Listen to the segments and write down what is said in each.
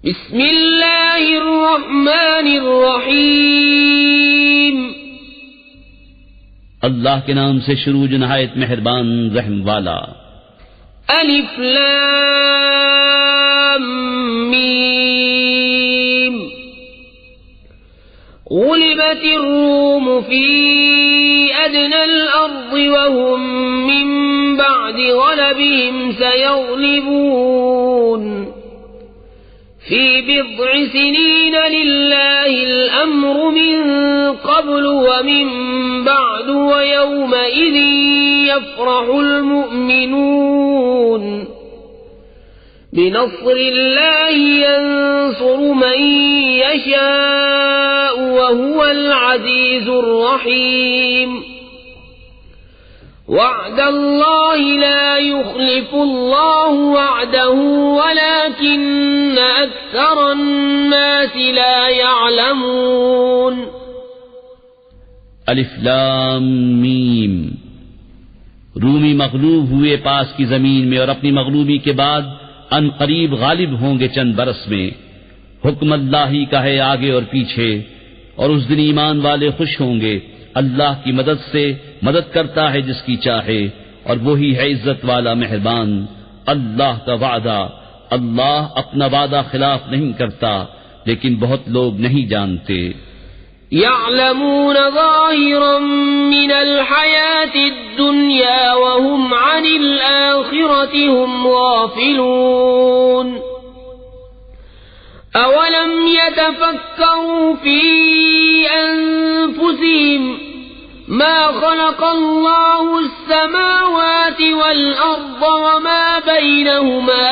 بسم اللہ الرحمن الرحیم اللہ کے نام سے شروع جو نہایت مہربان رحم والا. الف لام میم غلبت الروم في أدنى الأرض وهم من بعد غلبهم سيغلبون في بضع سنين لله الأمر من قبل ومن بعد ويومئذ يفرح المؤمنون بنصر الله ينصر من يشاء وهو العزيز الرحيم وعد الله لا يخلف الله وعده ولكن أكثر الناس لا يعلمون. الف لام میم. رومی مغلوب ہوئے پاس کی زمین میں اور اپنی مغلوبی کے بعد ان قریب غالب ہوں گے چند برس میں. حکم اللہ ہی کا ہے آگے اور پیچھے، اور اس دن ایمان والے خوش ہوں گے. اللہ کی مدد سے مدد کرتا ہے جس کی چاہے، اور وہی ہے عزت والا مہربان. اللہ کا وعدہ، اللہ اپنا وعدہ خلاف نہیں کرتا، لیکن بہت لوگ نہیں جانتے. يعلمون ظاهرا من الحياة الدنيا وهم عن الآخرة هم غافلون. أولم يتفكروا في أنفسهم ما خلق الله السماوات والأرض وما بينهما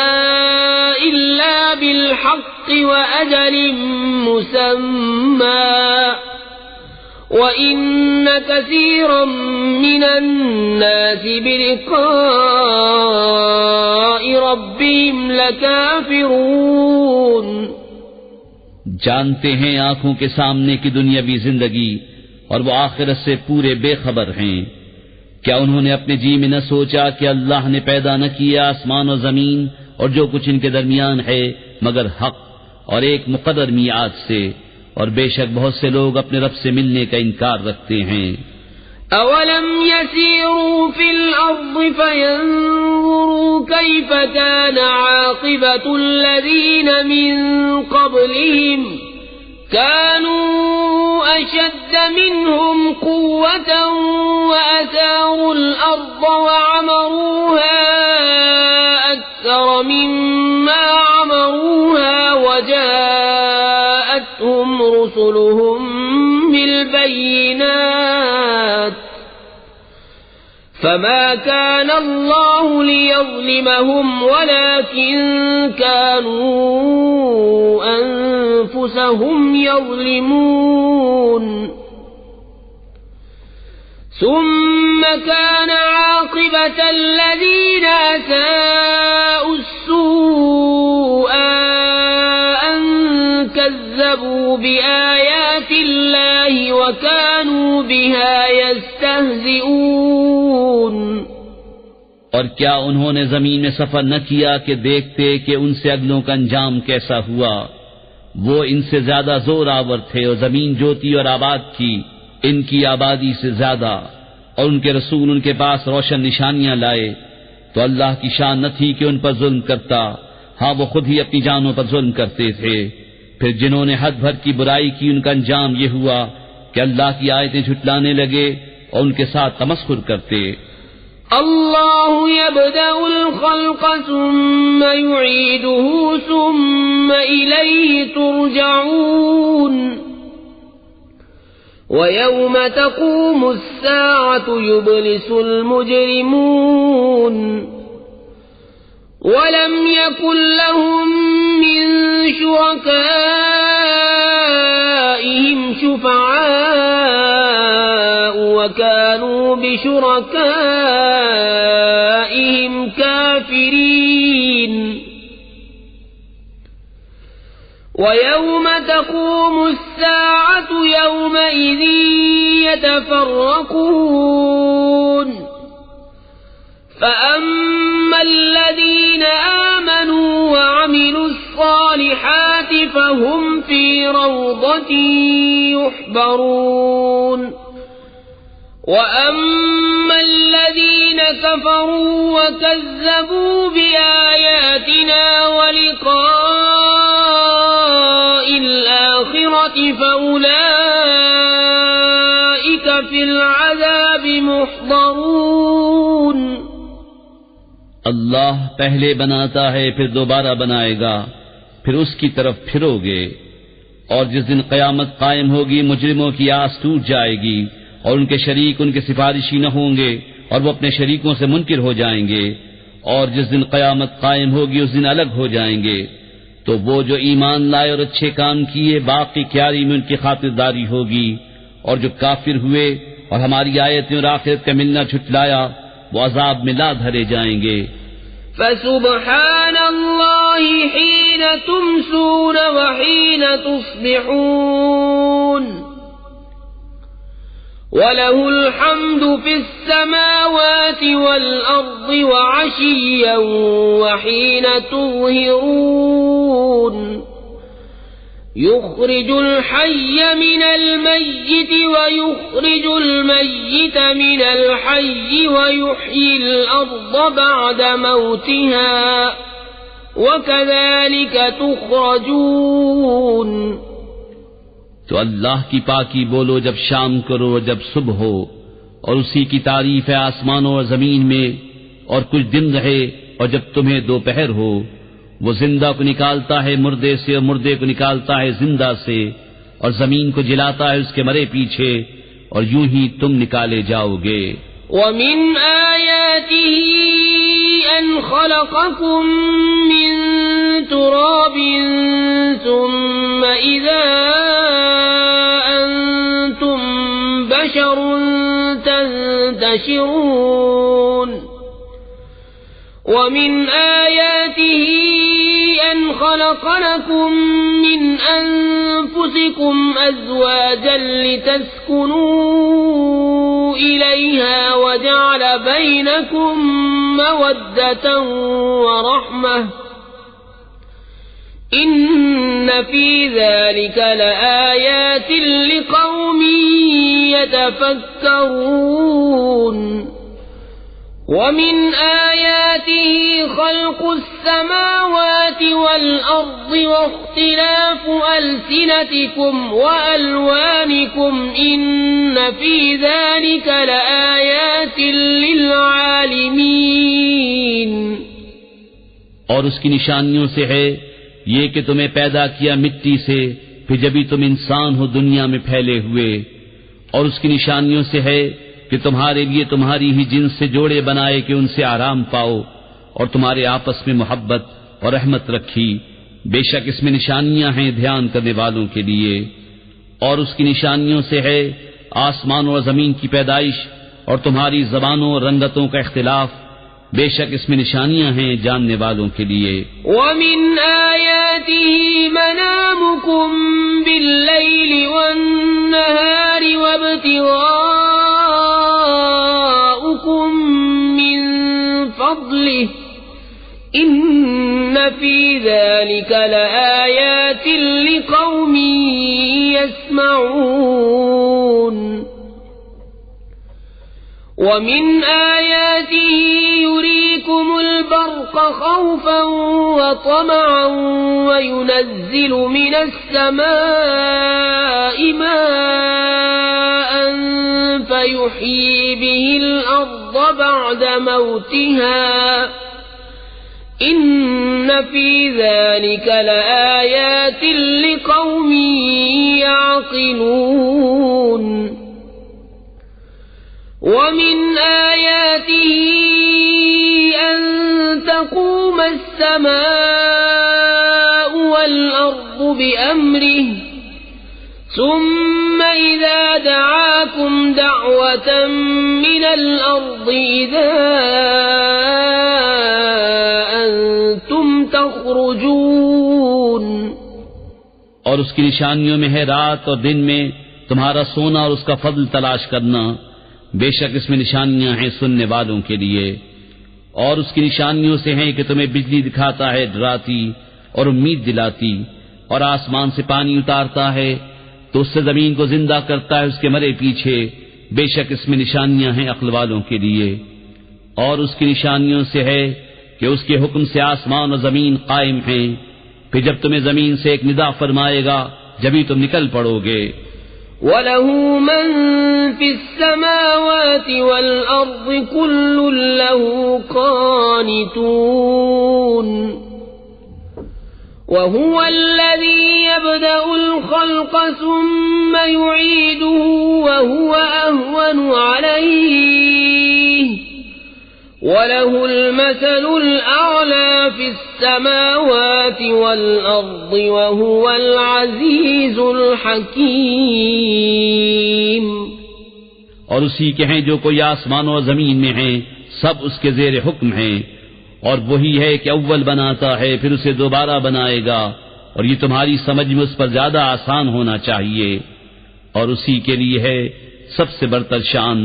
إلا بالحق وأجل مسمى وَإِنَّ كَثِيرًا مِّنَ النَّاسِ بِلِقَاءِ رَبِّهِمْ لَكَافِرُونَ. جانتے ہیں آنکھوں کے سامنے کی دنیاوی زندگی، اور وہ آخرت سے پورے بے خبر ہیں. کیا انہوں نے اپنے جی میں نہ سوچا کہ اللہ نے پیدا نہ کیا آسمان و زمین اور جو کچھ ان کے درمیان ہے مگر حق اور ایک مقرر میعاد سے، اور بے شک بہت سے لوگ اپنے رب سے ملنے کا انکار رکھتے ہیں. اولم يسيروا في الارض فينظروا كيف كان عاقبة الذين من قبلهم كانوا اشد منهم قوة واثاروا الارض وعمروها اكثر مما عمروها وجاءتهم رسلهم بالبينات فما كان الله ليظلمهم ولكن كانوا أنفسهم يظلمون. ثم كان عاقبة الذين أساءوا السوء أن كذبوا بآيات الله وكانوا بها يستهزئون. اور کیا انہوں نے زمین میں سفر نہ کیا کہ دیکھتے کہ ان سے اگلوں کا انجام کیسا ہوا؟ وہ ان سے زیادہ زور آور تھے اور زمین جوتی اور آباد کی ان کی آبادی سے زیادہ، اور ان کے رسول ان کے پاس روشن نشانیاں لائے. تو اللہ کی شان نہ تھی کہ ان پر ظلم کرتا، ہاں وہ خود ہی اپنی جانوں پر ظلم کرتے تھے. پھر جنہوں نے حد بھر کی برائی کی ان کا انجام یہ ہوا کہ اللہ کی آیتیں جھٹلانے لگے اور ان کے ساتھ تمسخر کرتے. اللہ یبدأ الخلق ثم یعیدہ ثم الیہ ترجعون. وَيَوْمَ تَقُومُ السَّاعَةُ يُبْلِسُ الْمُجْرِمُونَ. وَلَمْ يَكُنْ لَهُم مِّن شُرَكَائِهِمْ شُفَعَاءُ وَكَانُوا بِشُرَكَائِهِمْ كَافِرِينَ. وَيَوْمَ تَقُومُ السَّاعَةُ يَوْمَئِذٍ يَتَفَرَّقُونَ. فَأَمَّا الَّذِينَ آمَنُوا وَعَمِلُوا الصَّالِحَاتِ فهم في روضة يحبرون وأما الذين كفروا وكذبوا بآياتنا ولقاء الآخرة فأولئك في العذاب محضرون. اللہ پہلے بناتا ہے پھر دوبارہ بنائے گا، پھر اس کی طرف پھرو گے، اور جس دن قیامت قائم ہوگی مجرموں کی آس ٹوٹ جائے گی اور ان کے شریک ان کے سفارشی نہ ہوں گے اور وہ اپنے شریکوں سے منکر ہو جائیں گے، اور جس دن قیامت قائم ہوگی اس دن الگ ہو جائیں گے. تو وہ جو ایمان لائے اور اچھے کام کیے باقی کیاری میں ان کی خاطرداری ہوگی، اور جو کافر ہوئے اور ہماری آیتیں اور آخرت کا ملنا جھٹلایا وہ عذاب میں لا دھرے جائیں گے. فسبحان اللہ حین تمسون وحین تصبحون وَلَهُ الْحَمْدُ فِي السَّمَاوَاتِ وَالْأَرْضِ وَعَشِيًّا وَحِينَ تُظْهِرُونَ يُخْرِجُ الْحَيَّ مِنَ الْمَيِّتِ وَيُخْرِجُ الْمَيِّتَ مِنَ الْحَيِّ وَيُحْيِي الْأَرْضَ بَعْدَ مَوْتِهَا وَكَذَلِكَ تُخْرَجُونَ. تو اللہ کی پاکی بولو جب شام کرو اور جب صبح ہو، اور اسی کی تعریف ہے آسمانوں اور زمین میں، اور کچھ دن رہے اور جب تمہیں دوپہر ہو. وہ زندہ کو نکالتا ہے مردے سے اور مردے کو نکالتا ہے زندہ سے، اور زمین کو جلاتا ہے اس کے مرے پیچھے، اور یوں ہی تم نکالے جاؤ گے. وَمِنْ آيَاتِهِ أَنْ خَلَقَكُم مِّن تُرَابٍ ثُمَّ إِذَا أَنْتُمْ بَشَرٌ تَنْتَشِرُونَ. وَمِنْ آيَاتِهِ أَنْ خَلَقَ لَكُم مِّنْ أَنفُسِكُمْ أَزْوَاجًا لِتَسْكُنُوا إِلَيْهَا وَجَعَلَ بَيْنَكُم مَّوَدَّةً وَرَحْمَةً إِنَّ فِي ذَلِكَ لَآيَاتٍ لِقَوْمٍ يَتَفَكَّرُونَ. وَمِنْ آيَاتِهِ خَلْقُ السَّمَاوَاتِ وَالْأَرْضِ وَاخْتِلَافُ أَلْسِنَتِكُمْ وَأَلْوَانِكُمْ إِنَّ فِي ذَلِكَ لَآيَاتٍ لِلْعَالِمِينَ. اور اس کی نشانیوں سے ہے یہ کہ تمہیں پیدا کیا مٹی سے، پھر جبھی تم انسان ہو دنیا میں پھیلے ہوئے. اور اس کی نشانیوں سے ہے کہ تمہارے لیے تمہاری ہی جنس سے جوڑے بنائے کہ ان سے آرام پاؤ، اور تمہارے آپس میں محبت اور رحمت رکھی. بے شک اس میں نشانیاں ہیں دھیان کرنے والوں کے لیے. اور اس کی نشانیوں سے ہے آسمانوں اور زمین کی پیدائش اور تمہاری زبانوں اور رنگتوں کا اختلاف. بے شک اس میں نشانیاں ہیں جاننے والوں کے لیے. وَمِنْ آيَاتِهِ مَنَامُكُمْ بِاللَّيْلِ وَالنَّهَارِ وَابْتِغَاؤُكُمْ مِنْ فَضْلِهِ إِنَّ فِي ذَلِكَ لَآيَاتٍ لِقَوْمٍ يَسْمَعُونَ. وَمِنْ آيَاتِهِ يُرِيكُمُ الْبَرْقَ خَوْفًا وَطَمَعًا وَيُنَزِّلُ مِنَ السَّمَاءِ مَاءً فَيُحْيِي بِهِ الْأَرْضَ بَعْدَ مَوْتِهَا إِنَّ فِي ذَلِكَ لَآيَاتٍ لِقَوْمٍ يَعْقِلُونَ. وَمِنْ آيَاتِهِ أَن تَقُومَ السَّمَاءُ وَالْأَرْضُ بِأَمْرِهِ ثُمَّ إِذَا دَعَاكُمْ دَعْوَةً مِّنَ الْأَرْضِ إِذَا أَنْتُمْ تَخْرُجُونَ. اور اس کی نشانیوں میں ہے رات اور دن میں تمہارا سونا اور اس کا فضل تلاش کرنا. بے شک اس میں نشانیاں ہیں سننے والوں کے لیے. اور اس کی نشانیوں سے ہیں کہ تمہیں بجلی دکھاتا ہے ڈراتی اور امید دلاتی. اور آسمان سے پانی اتارتا ہے تو اس سے زمین کو زندہ کرتا ہے اس کے مرے پیچھے، بے شک اس میں نشانیاں ہیں عقل والوں کے لیے۔ اور اس کی نشانیوں سے ہے کہ اس کے حکم سے آسمان اور زمین قائم ہیں، پھر جب تمہیں زمین سے ایک ندا فرمائے گا جبھی تم نکل پڑو گے۔ وَلَهُ مَن فِي السَّمَاوَاتِ وَالْأَرْضِ كُلٌّ لَّهُ قَانِتُونَ وَهُوَ الَّذِي يَبْدَأُ الْخَلْقَ ثُمَّ يُعِيدُهُ وَهُوَ أَهْوَنُ عَلَيْهِ وَلَهُ الْمَثَلُ الْأَعْلَى فِي السَّمَاوَاتِ وَالْأَرْضِ وَهُوَ الْعَزِيزُ الْحَكِيمُ۔ اور اسی کے ہیں جو کوئی آسمانوں اور زمین میں ہیں، سب اس کے زیر حکم ہیں، اور وہی ہے کہ اول بناتا ہے پھر اسے دوبارہ بنائے گا، اور یہ تمہاری سمجھ میں اس پر زیادہ آسان ہونا چاہیے۔ اور اسی کے لیے ہے سب سے برتر شان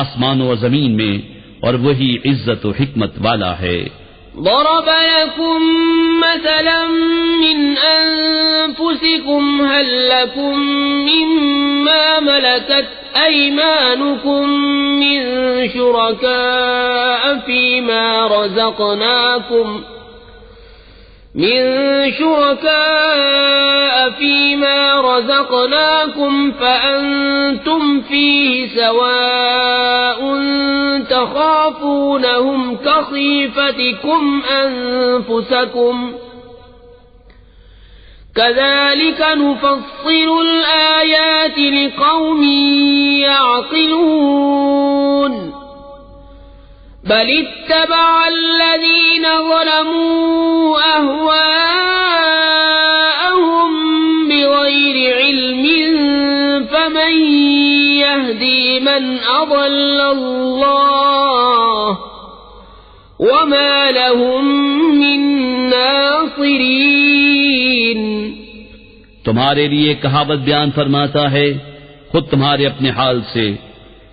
آسمانوں اور زمین میں، اور وہی عزت و حکمت والا ہے۔ ضرب لكم مثلا من أنفسكم هل لكم مما ملكت أيمانكم من شركاء فيما رزقناكم فأنتم فيه سواء تخافونهم كخيفتكم أنفسكم كذلك نفصل الآيات لقوم يعقلون بل اتبع الذين ظلموا أهواءهم بغير علم فمن يهدي من أضل الله وما لهم من ناصرين۔ تمہارے لیے کہاوت بیان فرماتا ہے خود تمہارے اپنے حال سے،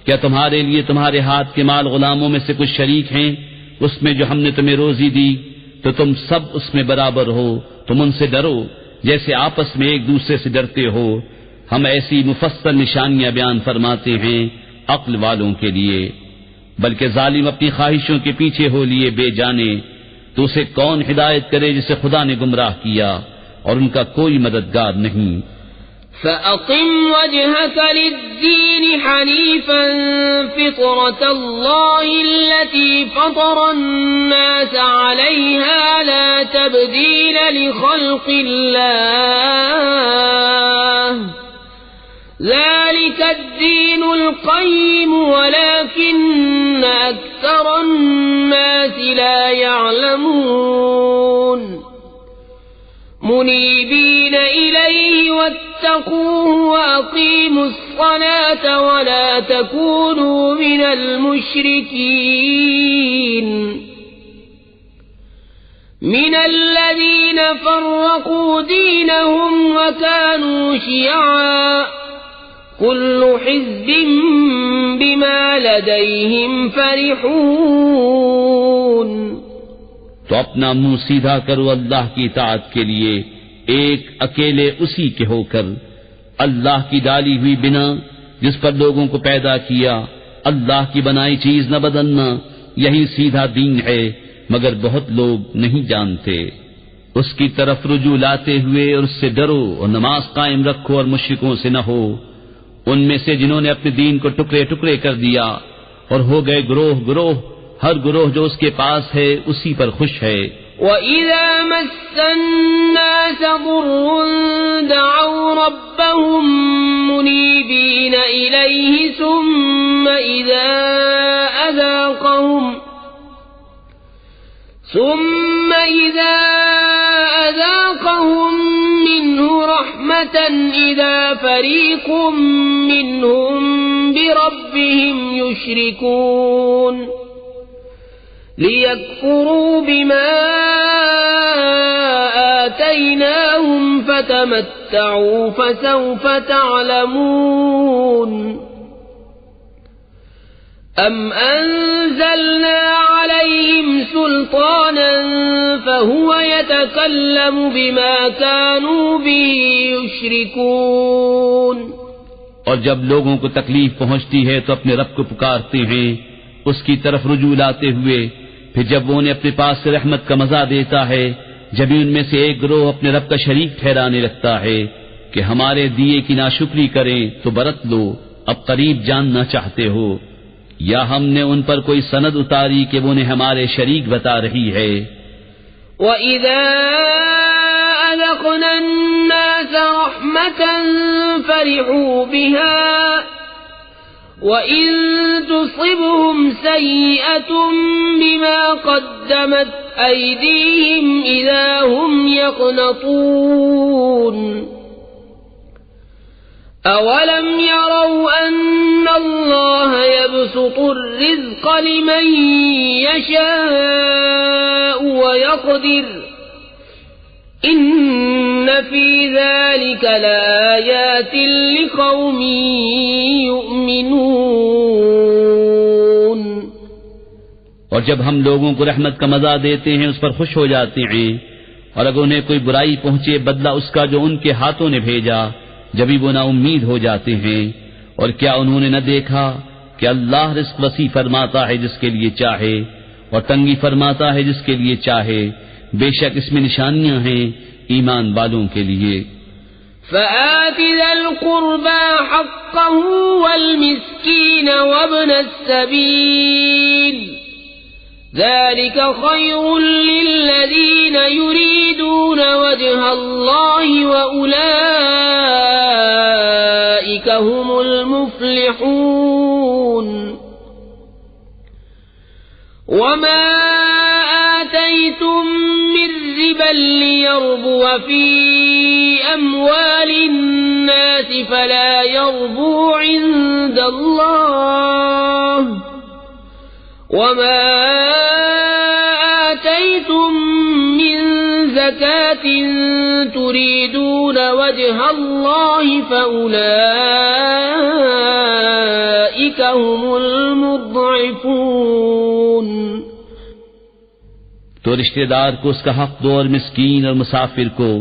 کیا تمہارے لیے تمہارے ہاتھ کے مال غلاموں میں سے کچھ شریک ہیں اس میں جو ہم نے تمہیں روزی دی؟ تو تم سب اس میں برابر ہو، تم ان سے ڈرو جیسے آپس میں ایک دوسرے سے ڈرتے ہو۔ ہم ایسی مفصل نشانیاں بیان فرماتے ہیں عقل والوں کے لیے۔ بلکہ ظالم اپنی خواہشوں کے پیچھے ہو لیے بے جانے، تو اسے کون ہدایت کرے جسے خدا نے گمراہ کیا، اور ان کا کوئی مددگار نہیں۔ فَأَقِمْ وَجْهَكَ لِلدِّينِ حَنِيفًا فِطْرَةَ اللَّهِ الَّتِي فَطَرَ النَّاسَ عَلَيْهَا لَا تَبْدِيلَ لِخَلْقِ اللَّهِ ذَلِكَ الدِّينُ الْقَيِّمُ وَلَكِنَّ أَكْثَرَ النَّاسِ لَا يَعْلَمُونَ منيبين إليه واتقوه وأقيموا الصلاة ولا تكونوا من المشركين من الذين فرقوا دينهم وكانوا شيعا كل حزب بما لديهم فرحون۔ تو اپنا منہ سیدھا کرو اللہ کی اطاعت کے لیے، ایک اکیلے اسی کے ہو کر، اللہ کی ڈالی ہوئی بنا جس پر لوگوں کو پیدا کیا، اللہ کی بنائی چیز نہ بدلنا، یہی سیدھا دین ہے، مگر بہت لوگ نہیں جانتے۔ اس کی طرف رجوع لاتے ہوئے اور اس سے ڈرو اور نماز قائم رکھو اور مشرکوں سے نہ ہو، ان میں سے جنہوں نے اپنے دین کو ٹکڑے ٹکڑے کر دیا اور ہو گئے گروہ گروہ، ہر گروہ جو اس کے پاس ہے اسی پر خوش ہے۔ وَإِذَا مَسَّ النَّاسَ ضُرٌّ دَعَوْا رَبَّهُم مُّنِيبِينَ إِلَيْهِ ثُمَّ إِذَا أَذَاقَهُم مِّنْهُ رَحْمَةً إِذَا فَرِيقٌ مِّنْهُم بِرَبِّهِمْ يُشْرِكُونَ لِيَكْفُرُوا بِمَا آتَيْنَاهُمْ فَتَمَتَّعُوا فَسَوْفَ تَعْلَمُونَ أَمْ أَنزَلْنَا عليهم سلطانا فهو يتكلم بما كانوا به يشركون. اور جب لوگوں کو تکلیف پہنچتی ہے تو اپنے رب کو پکارتے ہیں اس کی طرف رجوع لاتے ہوئے، پھر جب وہ انہیں اپنے پاس سے رحمت کا مزہ دیتا ہے، جبھی ان میں سے ایک گروہ اپنے رب کا شریک ٹھہرانے لگتا ہے کہ ہمارے دیے کی ناشکری کریں تو برت لو، اب قریب جاننا چاہتے ہو، یا ہم نے ان پر کوئی سند اتاری کہ وہ انہیں ہمارے شریک بتا رہی ہے. وَإِذَا أَذَقْنَا النَّاسَ رَحْمَةً فَرِحُوا بِهَا وَإِن تُصِبْهُمْ سَيِّئَةٌ بِمَا قَدَّمَتْ أَيْدِيهِمْ إِذَا هُمْ يَقْنَطُونَ. أَوَلَمْ يَرَوْا أَنَّ اللَّهَ يَبْسُطُ الرِّزْقَ لِمَن يَشَاءُ وَيَقْدِرُ إِنَّ فِي ذَلِكَ لَآيَاتٍ لِقَوْمٍ يُؤْمِنُونَ. اور جب ہم لوگوں کو رحمت کا مزہ دیتے ہیں اس پر خوش ہو جاتے ہیں، اور اگر انہیں کوئی برائی پہنچے بدلہ اس کا جو ان کے ہاتھوں نے بھیجا، جبھی وہ نا امید ہو جاتے ہیں. اور کیا انہوں نے نہ دیکھا کہ اللہ رزق وسیع فرماتا ہے جس کے لیے چاہے اور تنگی فرماتا ہے جس کے لیے چاہے، بے شک اس میں نشانیاں ہیں ایمان والوں کے لیے. فآت ذا القربى حقه والمسكين وابن السبيل ذلك خير للذين يريدون وجه الله وأولئك هم المفلحون. وما آتيتم من ربا ليربو في أموال الناس فلا يربو عند الله وما آتيتم من زكاة تريدون وجه الله فأولئك هم المضعفون. تو رشتہ دار کو اس کا حق دو اور مسکین اور مسافر کو،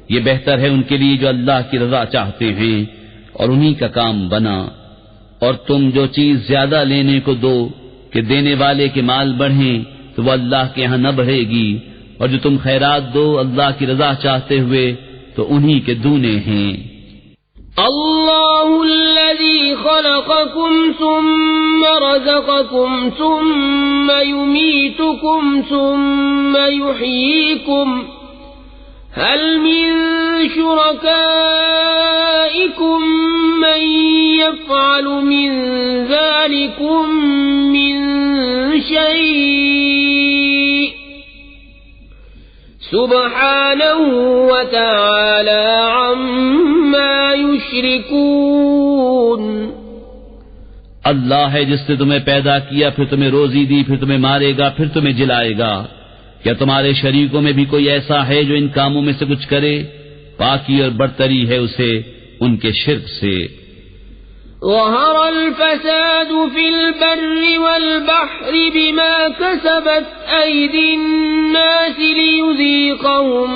یہ بہتر ہے ان کے لیے جو اللہ کی رضا چاہتے ہیں اور انہی کا کام بنا. اور تم جو چیز زیادہ لینے کو دو کہ دینے والے کے مال بڑھیں تو وہ اللہ کے ہاں نہ بڑھے گی، اور جو تم خیرات دو اللہ کی رضا چاہتے ہوئے تو انہی کے دونے ہیں. اللہ الذی خلقکم ثم رزقکم ثم یمیتکم ثم یحییکم هل من شرکائکم من يفعل من ذلكم من شيء سبحانه وتعالى عما يشركون. اللہ ہے جس نے تمہیں پیدا کیا، پھر تمہیں روزی دی، پھر تمہیں مارے گا، پھر تمہیں جلائے گا. کیا تمہارے شریکوں میں بھی کوئی ایسا ہے جو ان کاموں میں سے کچھ کرے؟ پاکی اور برتری ہے اسے ان کے شرک سے. ظهر الفساد في البر والبحر بما كسبت أيدي الناس ليذيقهم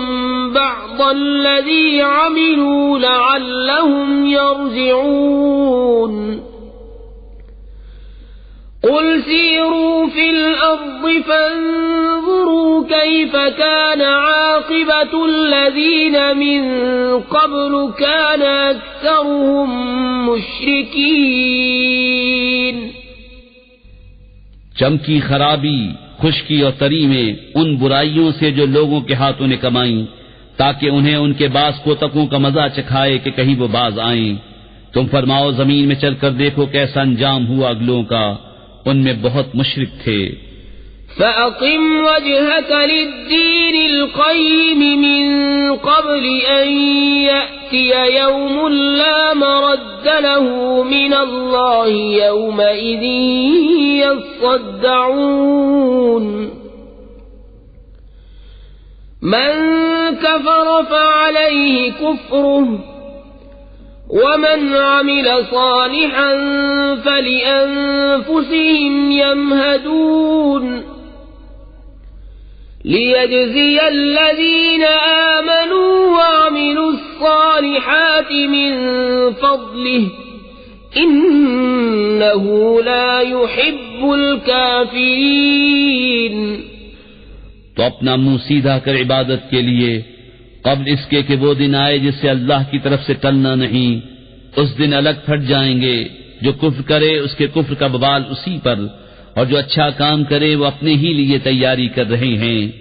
بعض الذي عملوا لعلهم يرجعون. قل سيروا في الأرض فانظروا كيف كان عاقبة الذين من قبل كان أكثرهم مشركين. چمکی خرابی، خشکی اور تری میں ان برائیوں سے جو لوگوں کے ہاتھوں نے کمائیں، تاکہ انہیں ان کے بعض کوتکوں کا مزہ چکھائے کہ کہیں وہ باز آئیں. تم فرماؤ زمین میں چل کر دیکھو کیسا انجام ہوا اگلوں کا، ان میں بہت مشرک تھے. فَأَقِمْ وَجْهَكَ لِلدِّينِ الْقَيِّمِ مِنْ قَبْلِ أَنْ يَأْتِيَ يَوْمٌ لَا مَرَدَّ لَهُ مِنَ اللَّهِ يَوْمَئِذٍ يَصَّدَّعُونَ. مَنْ كَفَرَ فَعَلَيْهِ كُفْرُهُ ومن عمل صالحا فلأنفسهم يمهدون. ليجزي الذين آمنوا وعملوا الصالحات من فضله إنه لا يحب الكافرين۔ تو اپنا منہ سیدھا کر عبادت کے لیے قبل اس کے کہ وہ دن آئے جس سے اللہ کی طرف سے ٹلنا نہیں۔ اس دن الگ پھٹ جائیں گے، جو کفر کرے اس کے کفر کا ببال اسی پر، اور جو اچھا کام کرے وہ اپنے ہی لیے تیاری کر رہے ہیں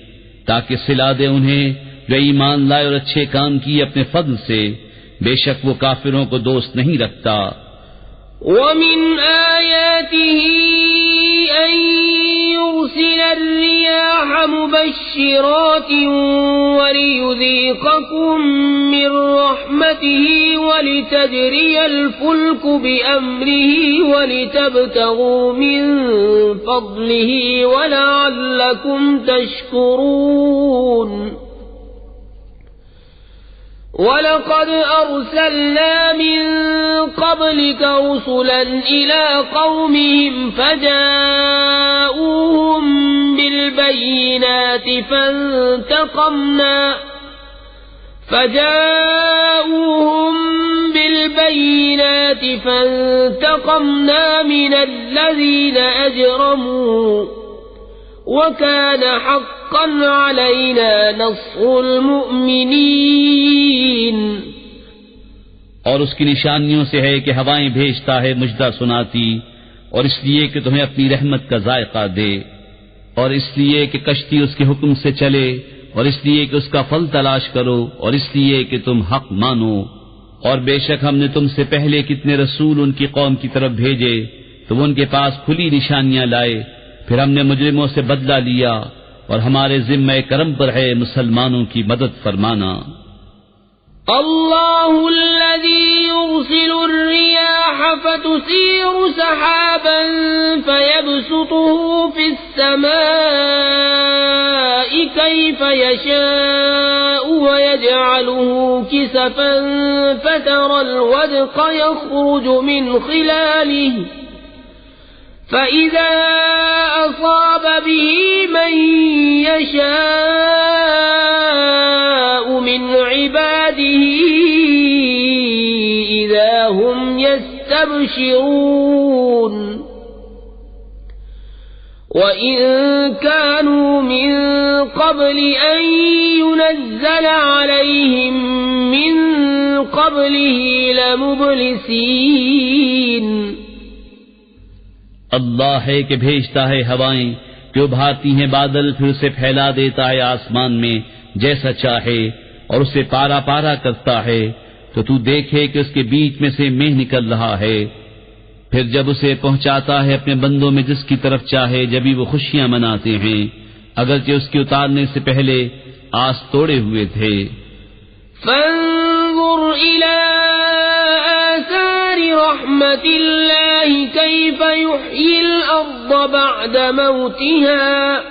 تاکہ صلا دے انہیں جو ایمان لائے اور اچھے کام کیے اپنے فضل سے، بے شک وہ کافروں کو دوست نہیں رکھتا۔ وَمِنْ آيَاتِهِ أَن يُرْسِلَ الرِّيَاحَ مُبَشِّرَاتٍ وَلِيُذِيقَكُم مِّن رَّحْمَتِهِ وَلِتَجْرِيَ الْفُلْكُ بِأَمْرِهِ وَلِتَبْتَغُوا مِن فَضْلِهِ وَلَعَلَّكُمْ تَشْكُرُونَ۔ وَلَقَدْ أَرْسَلْنَا مِن قَبْلِكَ رُسُلًا إِلَى قَوْمِهِمْ فَجَاءُوهُم بِالْبَيِّنَاتِ فَانتَقَمْنَا مِنَ الَّذِينَ أَجْرَمُوا وَكَانَ حَقًّا عَلَيْنَا نَصْرُ الْمُؤْمِنِينَ۔ اور اس کی نشانیوں سے ہے کہ ہوائیں بھیجتا ہے مجدہ سناتی، اور اس لیے کہ تمہیں اپنی رحمت کا ذائقہ دے، اور اس لیے کہ کشتی اس کے حکم سے چلے، اور اس لیے کہ اس کا پھل تلاش کرو، اور اس لیے کہ تم حق مانو۔ اور بے شک ہم نے تم سے پہلے کتنے رسول ان کی قوم کی طرف بھیجے تو وہ ان کے پاس کھلی نشانیاں لائے، پھر ہم نے مجرموں سے بدلہ لیا، اور ہمارے ذمہ کرم پر ہے مسلمانوں کی مدد فرمانا۔ اللہ الذی یرسل الریاح فتثیر سحابا فیبسطه فی السماء کیف یشاء ویجعله کسفا فترى الودق یخرج من خلاله فَإِذَا أَصَابَ بِهِ مَن يَشَاءُ مِنْ عِبَادِهِ إِذَا هُمْ يَسْتَبْشِرُونَ۔ وَإِن كَانُوا مِن قَبْلِ أَن يُنَزَّلَ عَلَيْهِم مِّن قَبْلِهِ لَمُبْلِسِينَ۔ اللہ ہے کہ بھیجتا ہے ہوائیں کہ ابھارتی ہیں بادل، پھر اسے پھیلا دیتا ہے آسمان میں جیسا چاہے، اور اسے پارا پارا کرتا ہے تو تو دیکھے کہ اس کے بیچ میں سے مہ نکل رہا ہے، پھر جب اسے پہنچاتا ہے اپنے بندوں میں جس کی طرف چاہے، جبھی وہ خوشیاں مناتے ہیں اگرچہ اس کے اتارنے سے پہلے آس توڑے ہوئے تھے۔ فانظر إلى آثار رحمة الله كيف يحيي الأرض بعد موتها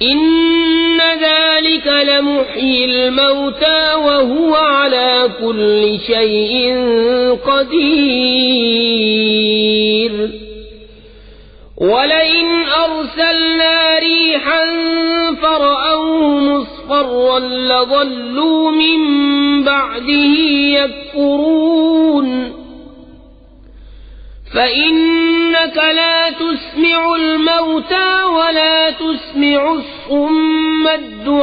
إن ذلك لمحيي الموتى وهو على كل شيء قدير۔ وَلَئِنْ أَرْسَلْنَا رِيحًا فَرَأَوْهُ مُصْفَرًّا لَظَلُّوا مِن بَعْدِهِ يَكْفُرُونَ۔ فَإِنَّكَ لَا تُسْمِعُ الْمَوْتَى وَلَا تُسْمِعُ الصُّمَّ الدُّعَاءَ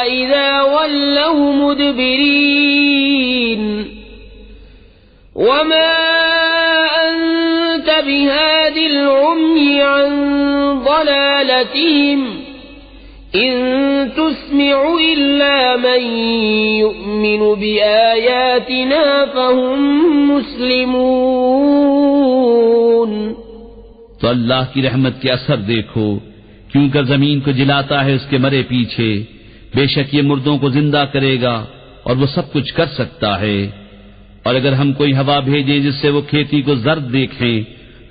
إِذَا وَلَّوْا مُدْبِرِينَ۔ وَمَا بِهَادِ الْعُمْيِ عَنْ ضَلَالَتِهِمْ إِن تُسْمِعُ إِلَّا مَن يُؤْمِنُ بِآيَاتِنَا فَهُمْ مُسْلِمُونَ۔ تو اللہ کی رحمت کے اثر دیکھو، کیوں کر زمین کو جلاتا ہے اس کے مرے پیچھے، بے شک یہ مردوں کو زندہ کرے گا اور وہ سب کچھ کر سکتا ہے۔ اور اگر ہم کوئی ہوا بھیجیں جس سے وہ کھیتی کو زرد دیکھیں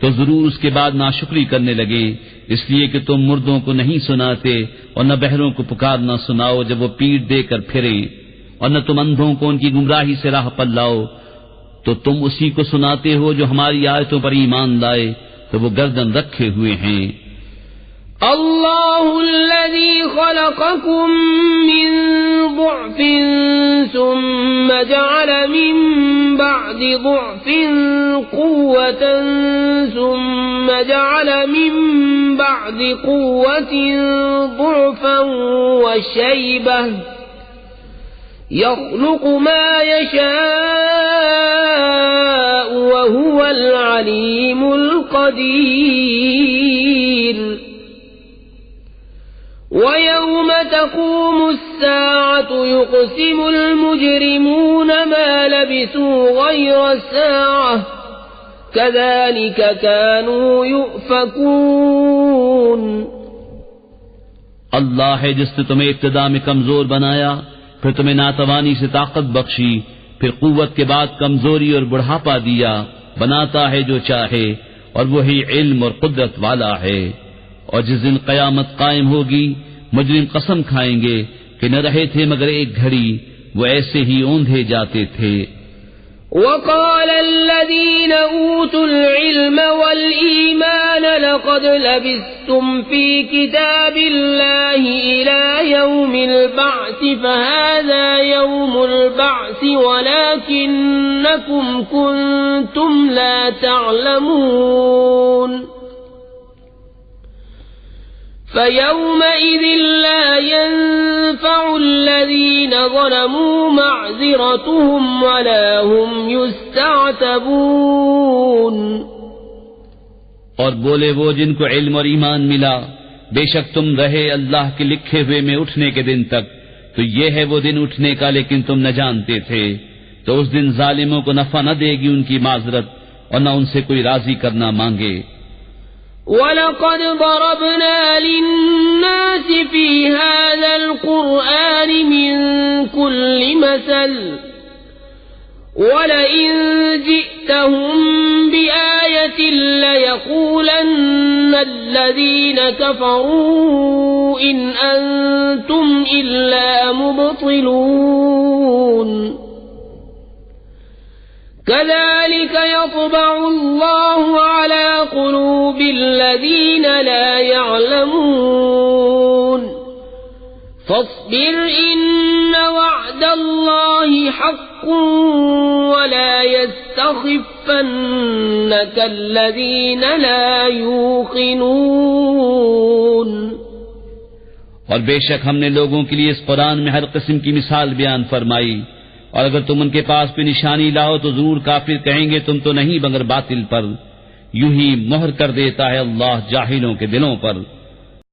تو ضرور اس کے بعد ناشکری کرنے لگیں، اس لیے کہ تم مردوں کو نہیں سناتے اور نہ بہروں کو پکارنا سناؤ جب وہ پیٹ دے کر پھریں، اور نہ تم اندھوں کو ان کی گمراہی سے راہ پر لاؤ، تو تم اسی کو سناتے ہو جو ہماری آیتوں پر ایمان لائے تو وہ گردن رکھے ہوئے ہیں۔ الله الذي خلقكم من ضعف ثم جعل من بعد ضعف قوة ثم جعل من بعد قوة ضعفا وشيبة يخلق ما يشاء وهو العليم القدير وَيَوْمَ تَقُومُ السَّاعَةُ يُقْسِمُ الْمُجْرِمُونَ مَا لَبِثُوا غَيْرَ السَّاعَةِ كَذَلِكَ كَانُوا يُؤْفَكُونَ اللہ ہے جس نے تمہیں ابتدا میں کمزور بنایا، پھر تمہیں ناتوانی سے طاقت بخشی، پھر قوت کے بعد کمزوری اور بڑھاپا دیا، بناتا ہے جو چاہے، اور وہی علم اور قدرت والا ہے۔ اور جس دن قیامت قائم ہوگی مجرم قسم کھائیں گے کہ نہ رہے تھے مگر ایک گھڑی، وہ ایسے ہی اوندھے جاتے تھے۔ وقال الذين أوتوا العلم والإيمان لقد لبثتم في كتاب الله إلى يوم البعث فهذا يوم البعث ولكنكم كنتم لا تعلمون فَيَوْمَئِذٍ لَا يَنفَعُ الَّذِينَ ظَلَمُوا مَعْذِرَتُهُمْ وَلَا هُمْ يُسْتَعْتَبُونَ۔ اور بولے وہ جن کو علم اور ایمان ملا، بے شک تم رہے اللہ کے لکھے ہوئے میں اٹھنے کے دن تک، تو یہ ہے وہ دن اٹھنے کا لیکن تم نہ جانتے تھے، تو اس دن ظالموں کو نفع نہ دے گی ان کی معذرت اور نہ ان سے کوئی راضی کرنا مانگے۔ وَلَقَدْ ضَرَبْنَا لِلنَّاسِ فِي هَذَا الْقُرْآنِ مِنْ كُلِّ مَثَلٍ وَلَئِنْ جِئْتَهُمْ بِآيَةٍ لَيَقُولَنَّ الَّذِينَ كَفَرُوا إِنْ أَنْتُمْ إِلَّا مُبْطِلُونَ كَذَلِكَ يَطْبَعُ اللَّهُ عَلَى قُلُوبِ الَّذِينَ لَا يَعْلَمُونَ فَاصْبِرْ إِنَّ وَعْدَ اللَّهِ حَقٌّ وَلَا يَسْتَخِفَّنَّكَ الَّذِينَ لَا يُوقِنُونَ۔ اور بے شک ہم نے لوگوں کے لیے اس قرآن میں ہر قسم کی مثال بیان فرمائی، اور اگر تم ان کے پاس بھی نشانی لاؤ تو ضرور کافر کہیں گے تم تو نہیں مگر باطل پر، یوں ہی مہر کر دیتا ہے اللہ جاہلوں کے دلوں پر۔